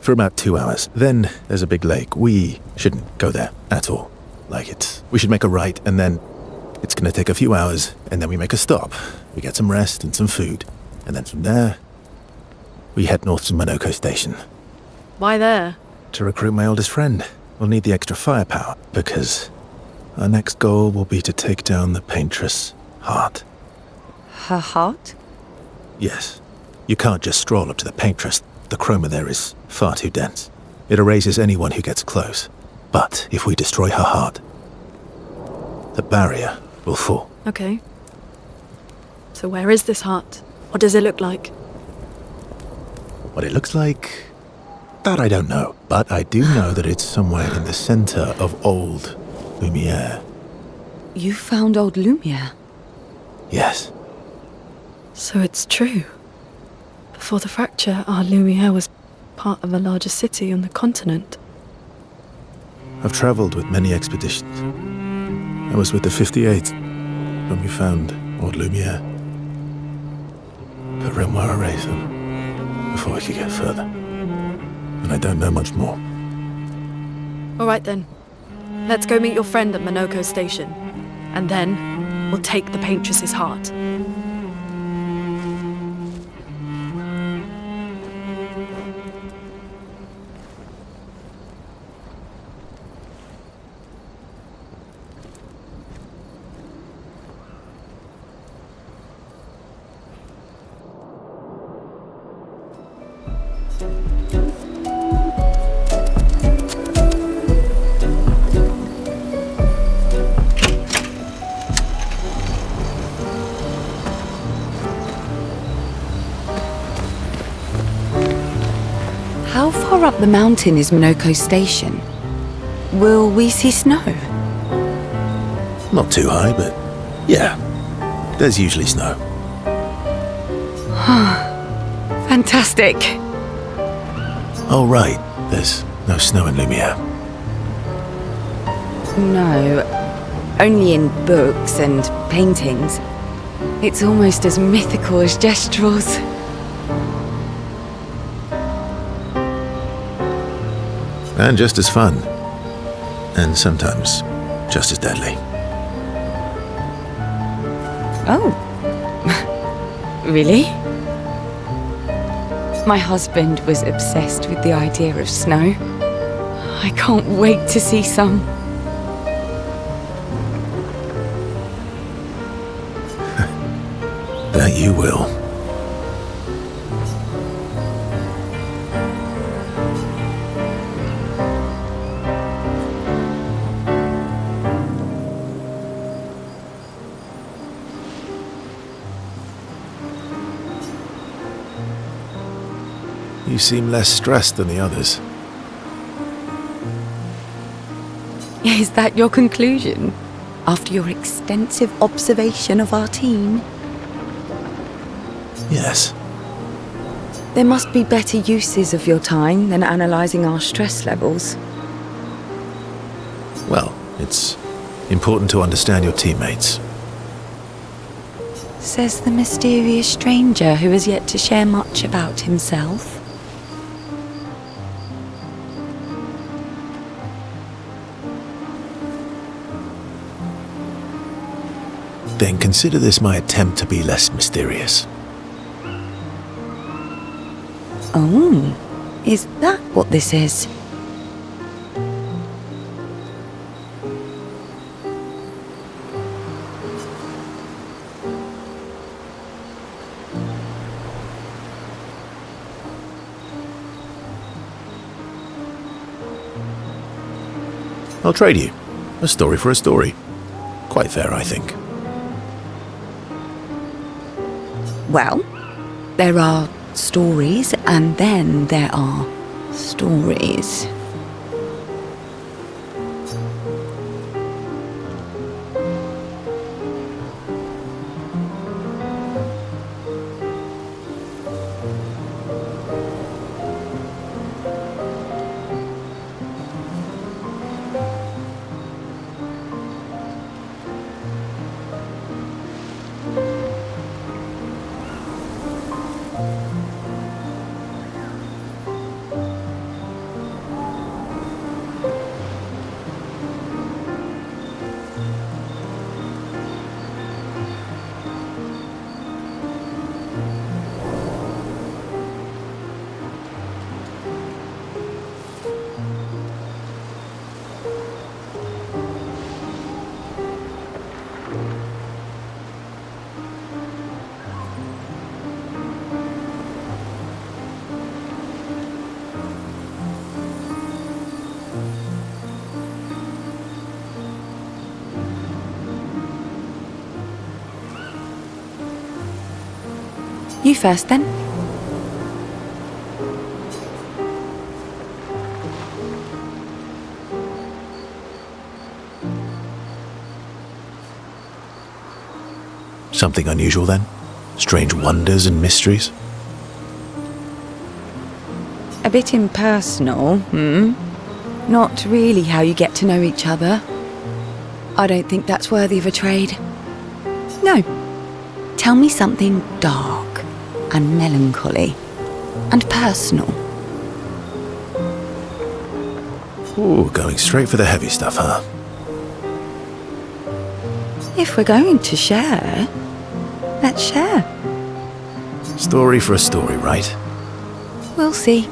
for about 2 hours. Then there's a big lake. We shouldn't go there at all. We should make a right, and then it's gonna take a few hours, and then we make a stop. We get some rest and some food, and then from there, we head north to Monoko Station. Why there? To recruit my oldest friend. We'll need the extra firepower, because our next goal will be to take down the paintress' heart. Her heart? Yes. You can't just stroll up to the paintress. The chroma there is far too dense. It erases anyone who gets close. But if we destroy her heart, the barrier will fall. Okay. So where is this heart? What does it look like? What it looks like, that I don't know. But I do know that it's somewhere in the center of old Lumiere. You found old Lumiere? Yes. So it's true. Before the fracture, our Lumiere was part of a larger city on the continent. I've traveled with many expeditions. I was with the 58th when we found old Lumiere. But Renoir erased them before we could get further. And I don't know much more. All right then. Let's go meet your friend at Monoko Station. And then we'll take the paintress's heart. How far up the mountain is Monoko Station? Will we see snow? Not too high, but yeah. There's usually snow. Fantastic. Oh, right. There's no snow in Lumiere. No, only in books and paintings. It's almost as mythical as Gestrels. And just as fun. And sometimes just as deadly. Oh. Really? My husband was obsessed with the idea of snow. I can't wait to see some. That you will. You seem less stressed than the others. Is that your conclusion? After your extensive observation of our team? Yes. There must be better uses of your time than analysing our stress levels. Well, it's important to understand your teammates. Says the mysterious stranger who has yet to share much about himself. Then consider this my attempt to be less mysterious. Oh, is that what this is? I'll trade you. A story for a story. Quite fair, I think. Well, there are stories, and then there are stories. You first, then. Something unusual then? Strange wonders and mysteries? A bit impersonal, Not really how you get to know each other. I don't think that's worthy of a trade. No. Tell me something dark and melancholy and personal. Ooh, going straight for the heavy stuff, huh? If we're going to share, let's share. Story for a story, right? We'll see.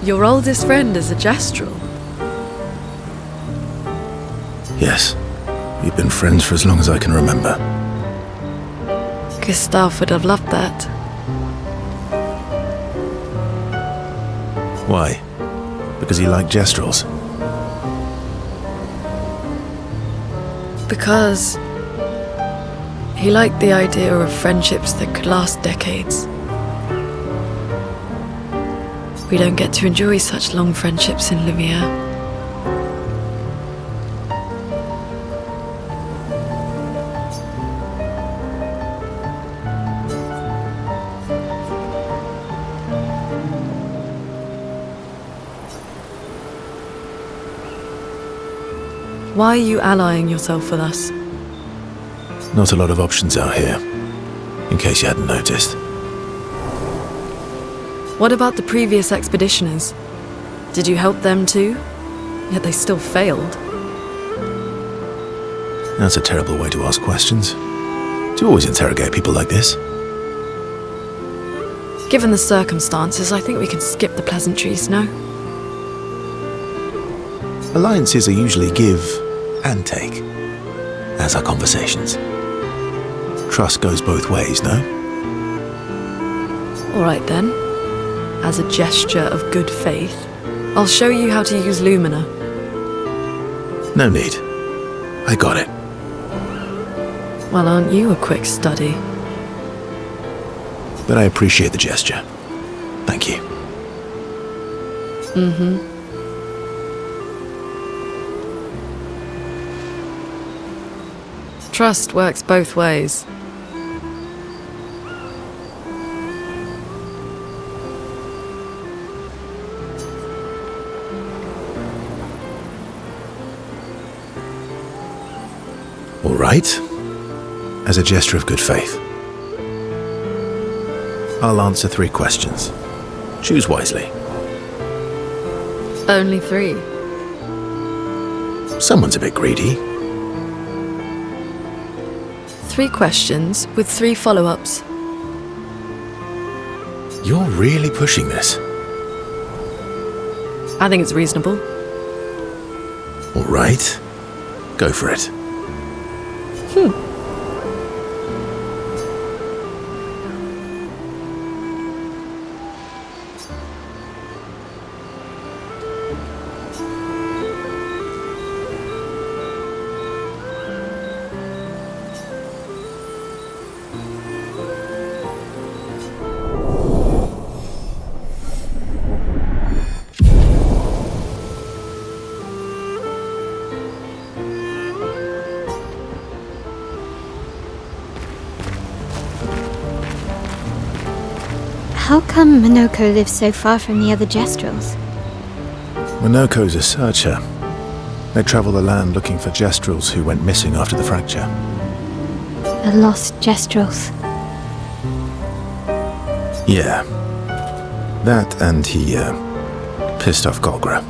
Your oldest friend is a gestural. Yes. We've been friends for as long as I can remember. Gustav would have loved that. Why? Because he liked gestrels? Because he liked the idea of friendships that could last decades. We don't get to enjoy such long friendships in Lumiere. Why are you allying yourself with us? Not a lot of options out here, in case you hadn't noticed. What about the previous expeditioners? Did you help them too? Yet they still failed. That's a terrible way to ask questions. Do you always interrogate people like this? Given the circumstances, I think we can skip the pleasantries, no? Alliances are usually give and take, as are conversations. Trust goes both ways, no? All right then. As a gesture of good faith, I'll show you how to use Lumina. No need. I got it. Well, aren't you a quick study? But I appreciate the gesture. Thank you. Trust works both ways. All right. As a gesture of good faith, I'll answer 3 questions. Choose wisely. Only 3. Someone's a bit greedy. 3 questions with 3 follow-ups. You're really pushing this. I think it's reasonable. All right. Go for it. How come Minoko lives so far from the other Gestrels? Minoko's a searcher. They travel the land looking for gestrels who went missing after the fracture. The lost Gestrels. Yeah. That and he, pissed off Golgra.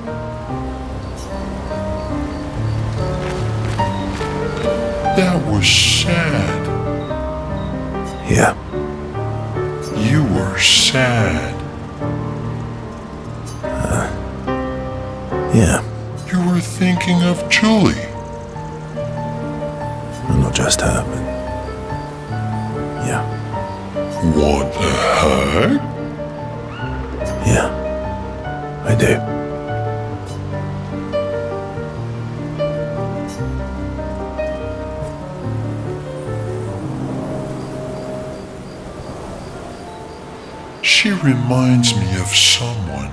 That was sad. Yeah. You were sad. Yeah. You were thinking of Julie. Well, not just her, but... Yeah. Want a hug? Yeah. I do. She reminds me of someone.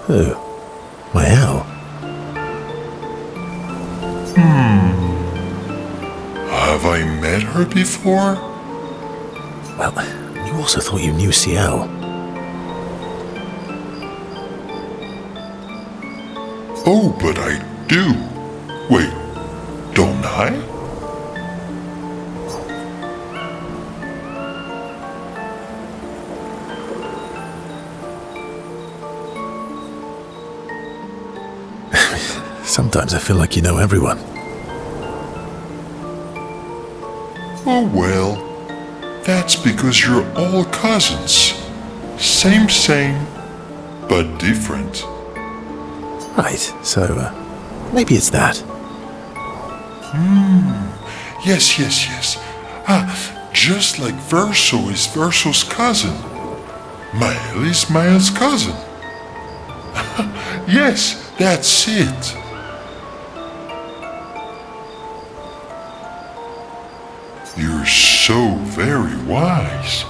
Who? My owl? Have I met her before? Well, you also thought you knew CL. Oh, but I do. Wait, don't I? Sometimes I feel like you know everyone. Oh well, that's because you're all cousins. Same, but different. Right, so, maybe it's that. Yes. Just like Verso is Verso's cousin. Mael is Mael's cousin. Yes, that's it. You're so very wise.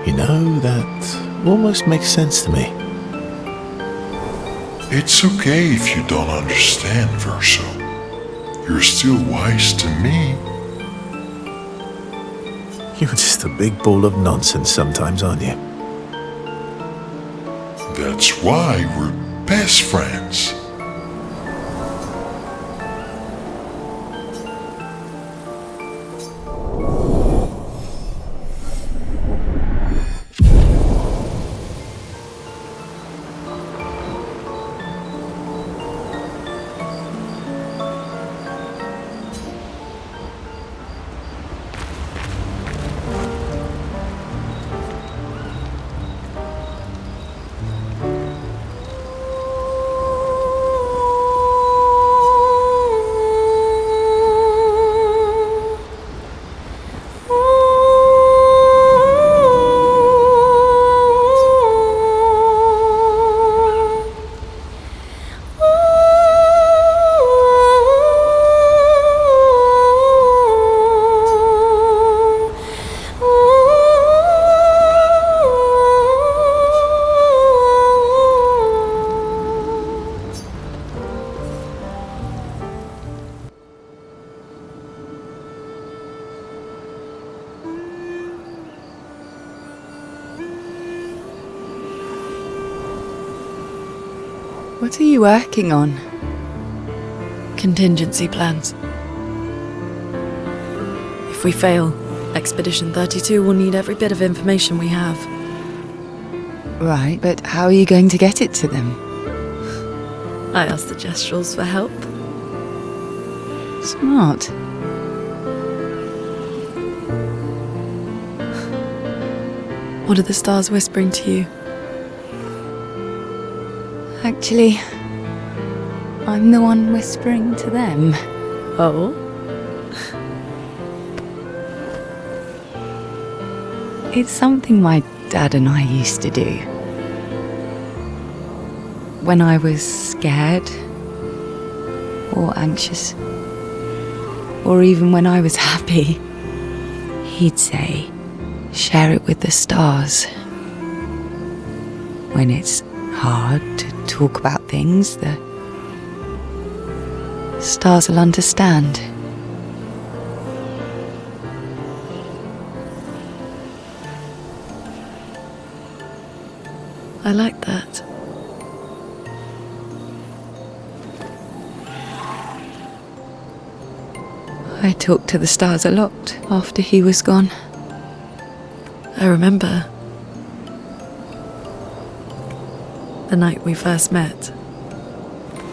You know, that almost makes sense to me. It's okay if you don't understand, Verso. You're still wise to me. You're just a big ball of nonsense sometimes, aren't you? That's why we're best friends. What are you working on? Contingency plans. If we fail, Expedition 32 will need every bit of information we have. Right, but how are you going to get it to them? I asked the Gestrals for help. Smart. What are the stars whispering to you? Actually, I'm the one whispering to them. Oh? It's something my dad and I used to do. When I was scared, or anxious, or even when I was happy, he'd say, share it with the stars. When it's hard to talk about things, the stars will understand. I like that. I talked to the stars a lot after he was gone. I remember the night we first met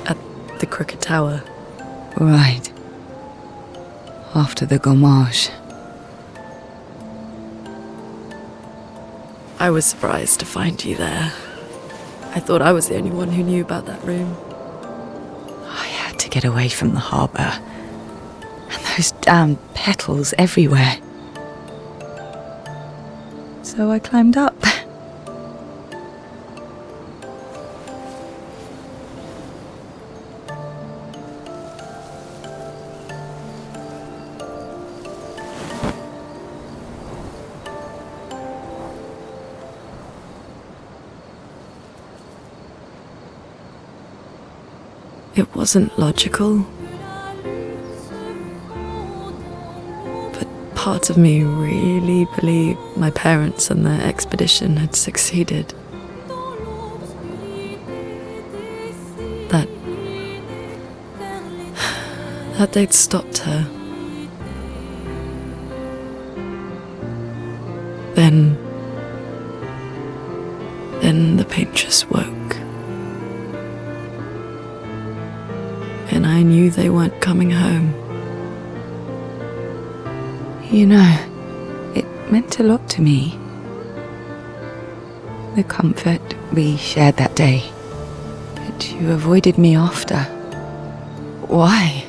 at the Crooked Tower. Right. After the gommage. I was surprised to find you there. I thought I was the only one who knew about that room. I had to get away from the harbour. And those damn petals everywhere. So I climbed up. It wasn't logical, but parts of me really believed my parents and their expedition had succeeded. That they'd stopped her. Then the paint just woke. And I knew they weren't coming home. You know, it meant a lot to me. The comfort we shared that day. But you avoided me after. Why?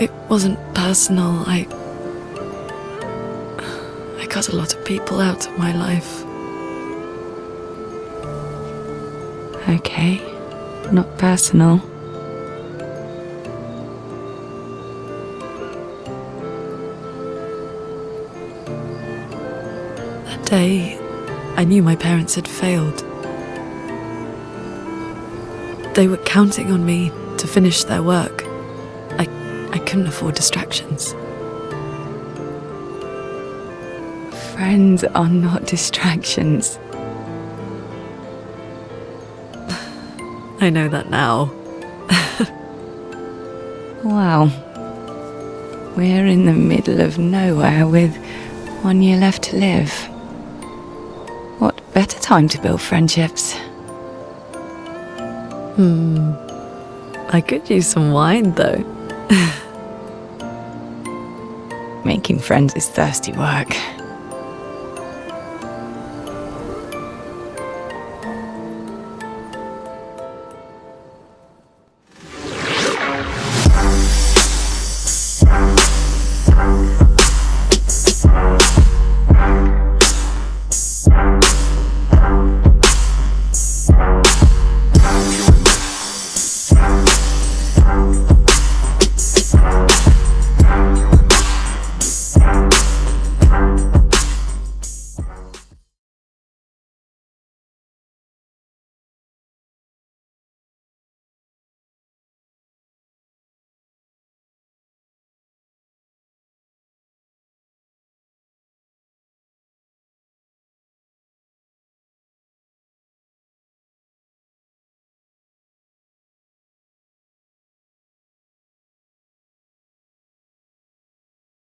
It wasn't personal. I cut a lot of people out of my life. Okay, not personal. That day, I knew my parents had failed. They were counting on me to finish their work. I couldn't afford distractions. Friends are not distractions. I know that now. Wow. We're in the middle of nowhere with 1 year left to live. What better time to build friendships? I could use some wine, though. Making friends is thirsty work.